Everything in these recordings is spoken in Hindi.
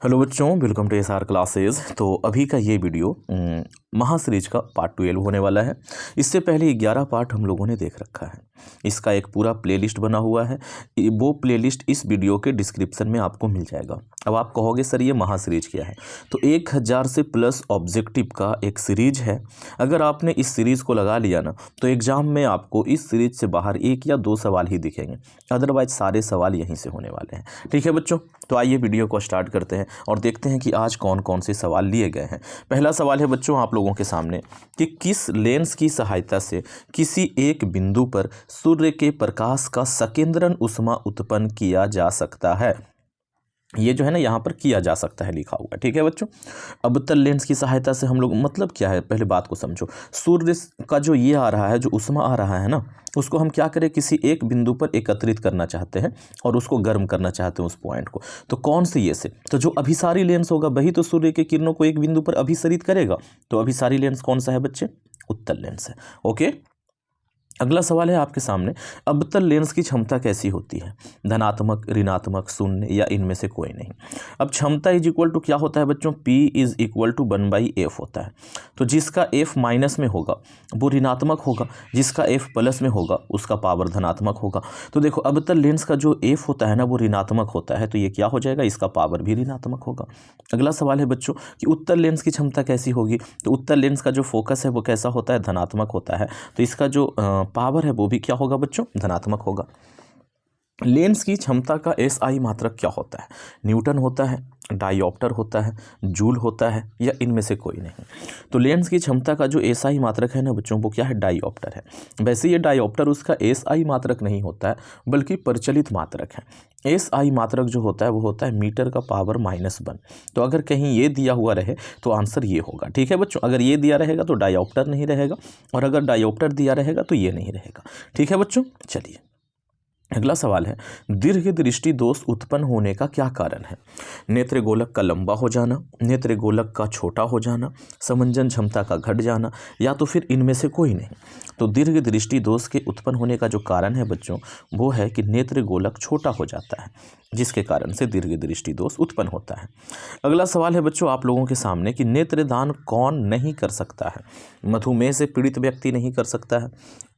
हेलो बच्चों, वेलकम टू एसआर क्लासेस। तो अभी का ये वीडियो महासीरीज का पार्ट 12 होने वाला है। इससे पहले 11 पार्ट हम लोगों ने देख रखा है। इसका एक पूरा प्लेलिस्ट बना हुआ है। वो प्लेलिस्ट इस वीडियो के डिस्क्रिप्शन में आपको मिल जाएगा। अब आप कहोगे सर ये महासीरीज क्या है? तो 1000 से प्लस ऑब्जेक्टिव का एक सीरीज है। अगर आपने इस सीरीज़ को लगा लिया ना, तो एग्ज़ाम में आपको इस सीरीज से बाहर 1 या 2 सवाल ही दिखेंगे, अदरवाइज सारे सवाल यहीं से होने वाले हैं। ठीक है बच्चों, तो आइए वीडियो को स्टार्ट करते हैं और देखते हैं कि आज कौन कौन से सवाल लिए गए हैं। पहला सवाल है बच्चों आप लोगों के सामने कि किस लेंस की सहायता से किसी एक बिंदु पर सूर्य के प्रकाश का सकेंद्रन उष्मा उत्पन्न किया जा सकता है। ये जो है ना यहाँ पर किया जा सकता है लिखा हुआ है। ठीक है बच्चों, अवतल लेंस की सहायता से हम लोग, मतलब क्या है पहले बात को समझो। सूर्य का जो ये आ रहा है, जो उष्मा आ रहा है ना, उसको हम क्या करें, किसी एक बिंदु पर एकत्रित करना चाहते हैं और उसको गर्म करना चाहते हैं उस पॉइंट को। तो कौन से ये से, तो जो अभिसारी लेंस होगा वही तो सूर्य के किरणों को एक बिंदु पर अभिसरित करेगा। तो अभिसारी लेंस कौन सा है बच्चे? उत्तल लेंस है। ओके, अगला सवाल है आपके सामने, अवतल लेंस की क्षमता कैसी होती है? धनात्मक, ऋणात्मक, शून्य या इनमें से कोई नहीं। अब क्षमता इज इक्वल टू क्या होता है बच्चों? P is equal to 1/f होता है। तो जिसका f माइनस में होगा वो ऋणात्मक होगा, जिसका f प्लस में होगा उसका पावर धनात्मक होगा। तो देखो अवतल लेंस का जो f होता है ना वो ऋणात्मक होता है, तो ये क्या हो जाएगा, इसका पावर भी ऋणात्मक होगा। अगला सवाल है बच्चों कि उत्तल लेंस की क्षमता कैसी होगी? तो उत्तल लेंस का जो फोकस है वो कैसा होता है? धनात्मक होता है। तो इसका जो पावर है वो भी क्या होगा बच्चों? धनात्मक होगा। लेंस की क्षमता का एसआई मात्रक क्या होता है? न्यूटन होता है, डायोप्टर होता है, जूल होता है या इनमें से कोई नहीं। तो लेंस की क्षमता का जो एसआई मात्रक है ना बच्चों वो क्या है? डायोप्टर है। वैसे ये डायोप्टर उसका एसआई मात्रक नहीं होता है बल्कि प्रचलित मात्रक है। एसआई मात्रक जो होता है वो होता है मीटर का पावर -1। तो अगर कहीं ये दिया हुआ रहे तो आंसर ये होगा। ठीक है बच्चों, अगर ये दिया रहेगा तो डायोप्टर नहीं रहेगा और अगर डायोप्टर दिया रहेगा तो ये नहीं रहेगा। ठीक है बच्चों, चलिए अगला सवाल है, दीर्घ दृष्टि दोष उत्पन्न होने का क्या कारण है? नेत्र गोलक का लंबा हो जाना, नेत्र गोलक का छोटा हो जाना, समंजन क्षमता का घट जाना या तो फिर इनमें से कोई नहीं। तो दीर्घ दृष्टि दोष के उत्पन्न होने का जो कारण है बच्चों वो है कि नेत्र गोलक छोटा हो जाता है, जिसके कारण से दीर्घ दृष्टि दोष उत्पन्न होता है। अगला सवाल है बच्चों आप लोगों के सामने कि नेत्रदान कौन नहीं कर सकता है? मधुमेह से पीड़ित व्यक्ति नहीं कर सकता है,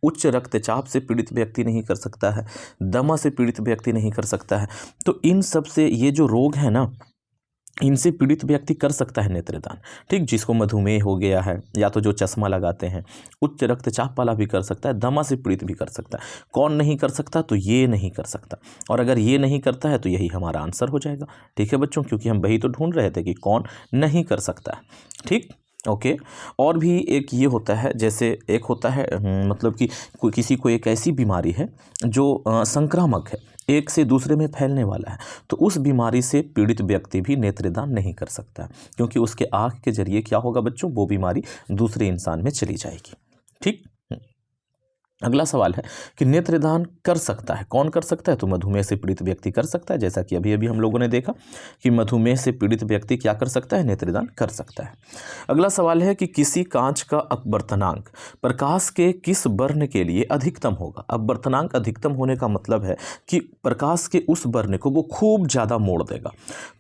उच्च रक्तचाप से पीड़ित व्यक्ति नहीं कर सकता है, दमा से पीड़ित व्यक्ति नहीं कर सकता है। तो इन सब से, ये जो रोग है ना, इनसे पीड़ित व्यक्ति कर सकता है नेत्रदान। ठीक, जिसको मधुमेह हो गया है या तो जो चश्मा लगाते हैं, उच्च रक्तचाप वाला भी कर सकता है, दमा से पीड़ित भी कर सकता है। कौन नहीं कर सकता? तो ये नहीं कर सकता। और अगर ये नहीं करता है तो यही हमारा आंसर हो जाएगा। ठीक है बच्चों, क्योंकि हम वही तो ढूंढ रहे थे कि कौन नहीं कर सकता है। ठीक, ओके। और भी एक ये होता है, जैसे एक होता है मतलब कि किसी को एक ऐसी बीमारी है जो संक्रामक है, एक से दूसरे में फैलने वाला है, तो उस बीमारी से पीड़ित व्यक्ति भी नेत्रदान नहीं कर सकता, क्योंकि उसके आँख के जरिए क्या होगा बच्चों, वो बीमारी दूसरे इंसान में चली जाएगी। ठीक, अगला सवाल है कि नेत्रदान कर सकता है, कौन कर सकता है? तो मधुमेह से पीड़ित व्यक्ति कर सकता है, जैसा कि अभी अभी हम लोगों ने देखा कि मधुमेह से पीड़ित व्यक्ति क्या कर सकता है? नेत्रदान कर सकता है। अगला सवाल है कि किसी कांच का अपवर्तनांक प्रकाश के किस वर्ण के लिए अधिकतम होगा? अपवर्तनांक अधिकतम होने का मतलब है कि प्रकाश के उस वर्ण को वो खूब ज़्यादा मोड़ देगा।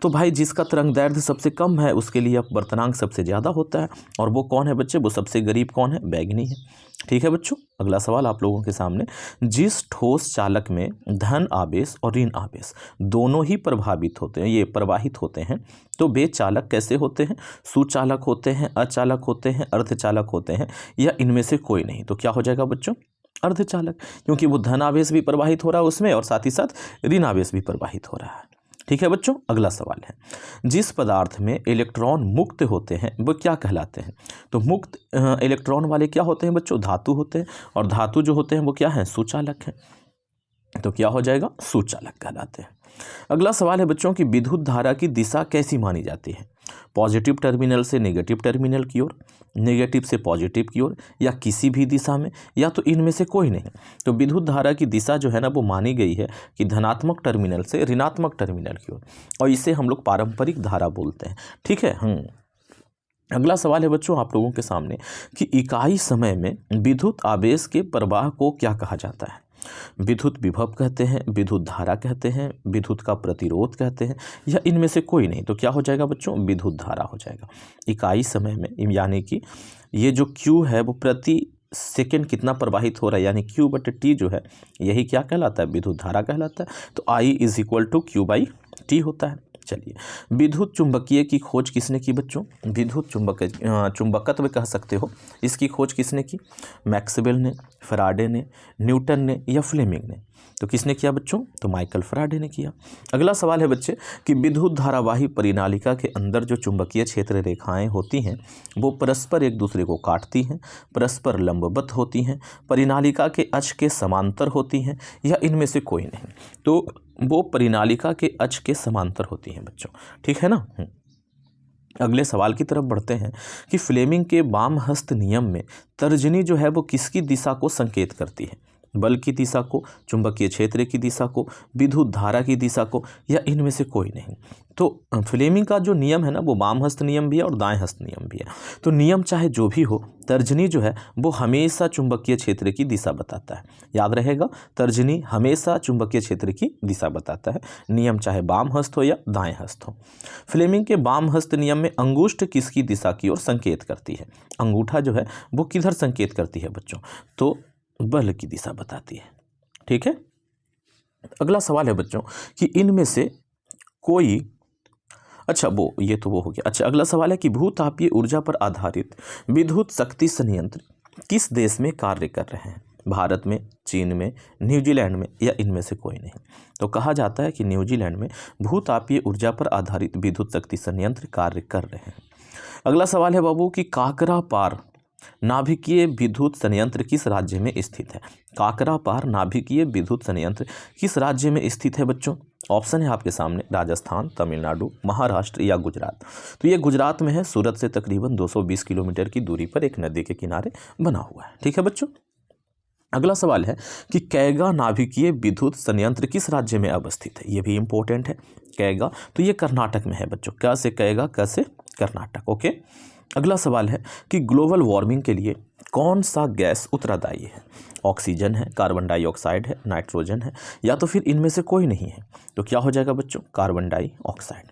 तो भाई जिसका तरंगदैर्घ्य सबसे कम है उसके लिए अपवर्तनांक सबसे ज़्यादा होता है, और वो कौन है बच्चे? वो सबसे गरीब कौन है? बैगनी है। ठीक है बच्चों, अगला सवाल आप लोगों के सामने, जिस ठोस चालक में धन आवेश और ऋण आवेश दोनों ही प्रभावित होते हैं, ये प्रवाहित होते हैं, तो वे चालक कैसे होते हैं? सुचालक होते हैं, अचालक होते हैं, अर्धचालक होते हैं या इनमें से कोई नहीं। तो क्या हो जाएगा बच्चों? अर्धचालक, क्योंकि वो धन आवेश भी प्रवाहित हो रहा है उसमें और साथ ही साथ ऋण आवेश भी प्रवाहित हो रहा है। ठीक है बच्चों, अगला सवाल है, जिस पदार्थ में इलेक्ट्रॉन मुक्त होते हैं वो क्या कहलाते हैं? तो मुक्त इलेक्ट्रॉन वाले क्या होते हैं बच्चों? धातु होते हैं, और धातु जो होते हैं वो क्या है? सुचालक हैं। तो क्या हो जाएगा? सुचालक कहलाते हैं। अगला सवाल है बच्चों कि विद्युत धारा की दिशा कैसी मानी जाती है? पॉजिटिव टर्मिनल से नेगेटिव टर्मिनल की ओर, नेगेटिव से पॉजिटिव की ओर, या किसी भी दिशा में, या तो इनमें से कोई नहीं। तो विद्युत धारा की दिशा जो है ना वो मानी गई है कि धनात्मक टर्मिनल से ऋणात्मक टर्मिनल की ओर, और इसे हम लोग पारंपरिक धारा बोलते हैं। ठीक है। अगला सवाल है बच्चों आप लोगों के सामने कि इकाई समय में विद्युत आवेश के प्रवाह को क्या कहा जाता है? विद्युत विभव कहते हैं, विद्युत धारा कहते हैं, विद्युत का प्रतिरोध कहते हैं, या इनमें से कोई नहीं। तो क्या हो जाएगा बच्चों, विद्युत धारा हो जाएगा। इकाई समय में यानी कि ये जो Q है वो प्रति सेकेंड कितना प्रवाहित हो रहा है, यानी Q/T जो है यही क्या कहलाता है, विद्युत धारा कहलाता है। तो I = Q/T होता है। चलिए, विद्युत चुंबकीय की खोज किसने की बच्चों, विद्युत चुंबकत्व कह सकते हो, इसकी खोज किसने की, मैक्सवेल ने, फैराडे ने, न्यूटन ने या फ्लेमिंग ने। तो किसने किया बच्चों, तो माइकल फैराडे ने किया। अगला सवाल है बच्चे कि विद्युत धारावाही परिनालिका के अंदर जो चुंबकीय क्षेत्र रेखाएं होती हैं वो परस्पर एक दूसरे को काटती हैं, परस्पर लंबवत होती हैं, परिनालिका के अक्ष के समांतर होती हैं, या इनमें से कोई नहीं। तो वो परिनालिका के अक्ष के समांतर होती हैं बच्चों, ठीक है ना। अगले सवाल की तरफ बढ़ते हैं कि फ्लेमिंग के वाम हस्त नियम में तर्जनी जो है वो किसकी दिशा को संकेत करती है, बल की दिशा को, चुंबकीय क्षेत्र की दिशा को, विद्युत धारा की दिशा को, या इनमें से कोई नहीं। तो फ्लेमिंग का जो नियम है ना वो वाम हस्त नियम भी है और दाएं हस्त नियम भी है। तो नियम चाहे जो भी हो, तर्जनी जो है वो हमेशा चुंबकीय क्षेत्र की दिशा बताता है। याद रहेगा, तर्जनी हमेशा चुंबकीय क्षेत्र की दिशा बताता है, नियम चाहे वाम हस्त हो या दाएं हस्त हो। फ्लेमिंग के वाम हस्त नियम में अंगुष्ठ किसकी दिशा की ओर संकेत करती है, अंगूठा जो है वो किधर संकेत करती है बच्चों, तो बल की दिशा बताती है, ठीक है। अगला सवाल है बच्चों कि इनमें से कोई, अच्छा वो ये तो वो हो गया। अच्छा, अगला सवाल है कि भूतापीय ऊर्जा पर आधारित विद्युत शक्ति संयंत्र किस देश में कार्य कर रहे हैं, भारत में, चीन में, न्यूजीलैंड में, या इनमें से कोई नहीं। तो कहा जाता है कि न्यूजीलैंड में भूतापीय ऊर्जा पर आधारित विद्युत शक्ति संयंत्र कार्य कर रहे हैं। अगला सवाल है बाबू कि काकरा पार नाभिकीय विद्युत संयंत्र किस राज्य में स्थित है, काकरा पार नाभिकीय विद्युत संयंत्र किस राज्य में स्थित है बच्चों। ऑप्शन है आपके सामने, राजस्थान, तमिलनाडु, महाराष्ट्र या गुजरात। तो ये गुजरात में है, सूरत से तकरीबन 220 किलोमीटर की दूरी पर एक नदी के किनारे बना हुआ है, ठीक है बच्चों। अगला सवाल है कि कैगा नाभिकीय विद्युत संयंत्र किस राज्य में अवस्थित है, ये भी इंपॉर्टेंट है। कैगा तो ये कर्नाटक में है बच्चों, क्या से कैगा, कैसे कर्नाटक, ओके। अगला सवाल है कि ग्लोबल वार्मिंग के लिए कौन सा गैस उत्तरदायी है, ऑक्सीजन है, कार्बन डाइऑक्साइड है, नाइट्रोजन है, या तो फिर इनमें से कोई नहीं है। तो क्या हो जाएगा बच्चों, कार्बन डाइऑक्साइड,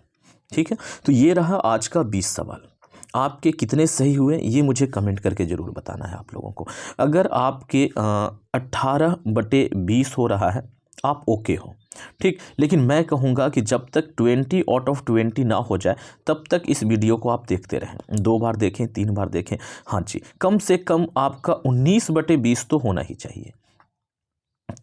ठीक है। तो ये रहा आज का 20 सवाल। आपके कितने सही हुए ये मुझे कमेंट करके ज़रूर बताना है आप लोगों को। अगर आपके 18/20 हो रहा है आप ओके हो, ठीक। लेकिन मैं कहूँगा कि जब तक 20/20 ना हो जाए तब तक इस वीडियो को आप देखते रहें, 2 बार देखें, 3 बार देखें, हाँ जी। कम से कम आपका 19/20 तो होना ही चाहिए,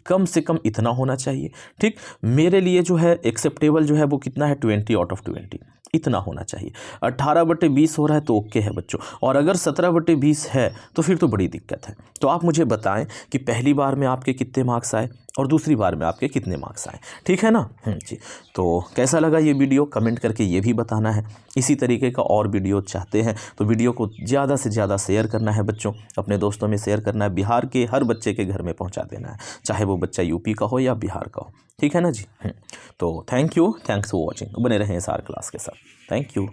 कम से कम इतना होना चाहिए, ठीक। मेरे लिए जो है एक्सेप्टेबल जो है वो कितना है, 20/20 इतना होना चाहिए। 18/20 हो रहा है तो ओके है बच्चों, और अगर 17/20 है तो फिर तो बड़ी दिक्कत है। तो आप मुझे बताएं कि पहली बार में आपके कितने मार्क्स आए और दूसरी बार में आपके कितने मार्क्स आए, ठीक है ना जी। तो कैसा लगा ये वीडियो कमेंट करके ये भी बताना है। इसी तरीके का और वीडियो चाहते हैं तो वीडियो को ज़्यादा से ज़्यादा शेयर करना है बच्चों, अपने दोस्तों में शेयर करना है, बिहार के हर बच्चे के घर में पहुँचा देना है, चाहे वो बच्चा यूपी का हो या बिहार का हो, ठीक है ना जी। तो थैंक्स फॉर वॉचिंग, बने रहें SR क्लास के साथ, थैंक यू।